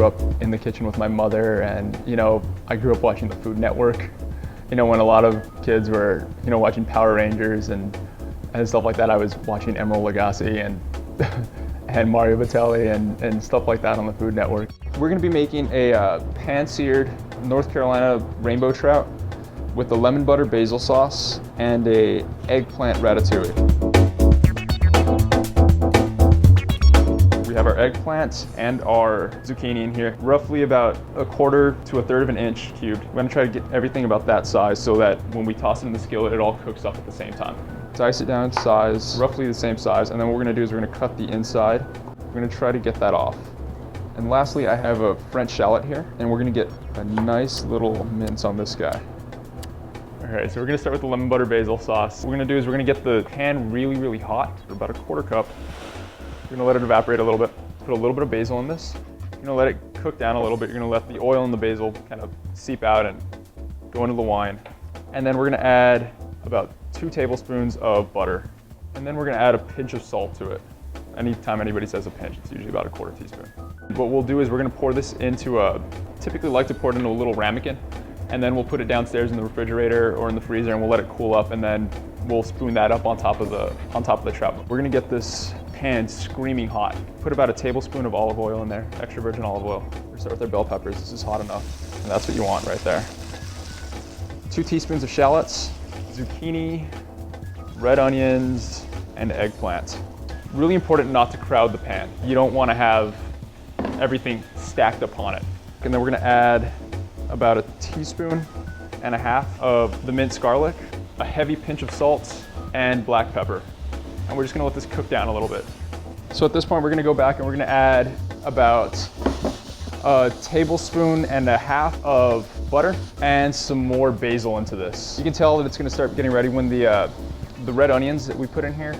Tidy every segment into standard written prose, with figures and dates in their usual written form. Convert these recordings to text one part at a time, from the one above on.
grew up in the kitchen with my mother, and I grew up watching the Food Network. When a lot of kids were watching Power Rangers and stuff like that, I was watching Emeril Lagasse and and Mario Batali and stuff like that on the Food Network. We're going to be making a pan-seared North Carolina rainbow trout with a lemon butter basil sauce and a eggplant ratatouille. We have our eggplant and our zucchini in here, roughly about 1/4 to 1/3 of an inch cubed. We're going to try to get everything about that size so that when we toss it in the skillet, it all cooks up at the same time. Dice it down in size, roughly the same size, and then what we're going to do is we're going to cut the inside. We're going to try to get that off. And lastly, I have a French shallot here, and we're going to get a nice little mince on this guy. All right, so we're going to start with the lemon butter basil sauce. What we're going to do is we're going to get the pan really, really hot for about 1/4 cup. We're going to let it evaporate a little bit. Put a little bit of basil in this. You're going to let it cook down a little bit. You're going to let the oil and the basil kind of seep out and go into the wine. And then we're going to add about 2 tablespoons of butter. And then we're going to add a pinch of salt to it. Anytime anybody says a pinch, it's usually about 1/4 teaspoon. What we'll do is we're going to pour this into typically like to pour it into a little ramekin, and then we'll put it downstairs in the refrigerator or in the freezer, and we'll let it cool up, and then we'll spoon that up on top of the trout. We're going to get this pan screaming hot. Put about 1 tablespoon of olive oil in there, extra virgin olive oil. We'll start with our bell peppers. This is hot enough, and that's what you want right there. 2 teaspoons of shallots, zucchini, red onions, and eggplant. Really important not to crowd the pan. You don't want to have everything stacked upon it. And then we're going to add about 1.5 teaspoons of the minced garlic, a heavy pinch of salt, and black pepper. And we're just going to let this cook down a little bit. So at this point, we're going to go back and we're going to add about 1.5 tablespoons of butter and some more basil into this. You can tell that it's going to start getting ready when the red onions that we put in here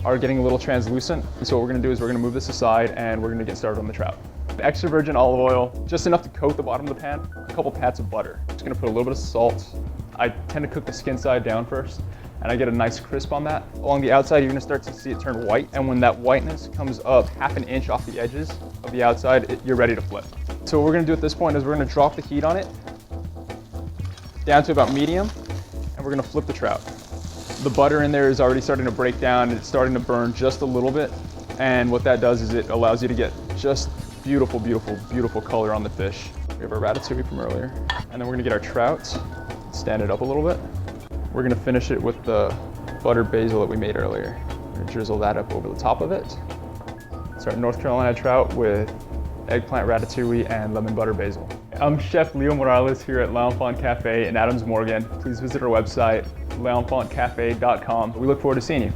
are getting a little translucent. And so what we're going to do is we're going to move this aside and we're going to get started on the trout. Extra virgin olive oil, just enough to coat the bottom of the pan, a couple pats of butter. Just going to put a little bit of salt. I tend to cook the skin side down first, and I get a nice crisp on that. Along the outside, you're going to start to see it turn white, and when that whiteness comes up 1/2 inch off the edges of the outside, you're ready to flip. So what we're going to do at this point is we're going to drop the heat on it down to about medium, and we're going to flip the trout. The butter in there is already starting to break down, and it's starting to burn just a little bit, and what that does is it allows you to get just beautiful, beautiful, beautiful color on the fish. We have our ratatouille from earlier, and then we're going to get our trout, stand it up a little bit. We're going to finish it with the buttered basil that we made earlier. We're going to drizzle that up over the top of it. It's our North Carolina trout with eggplant ratatouille and lemon butter basil. I'm Chef Leo Morales here at L'Enfant Cafe in Adams Morgan. Please visit our website, l'enfantcafe.com. We look forward to seeing you.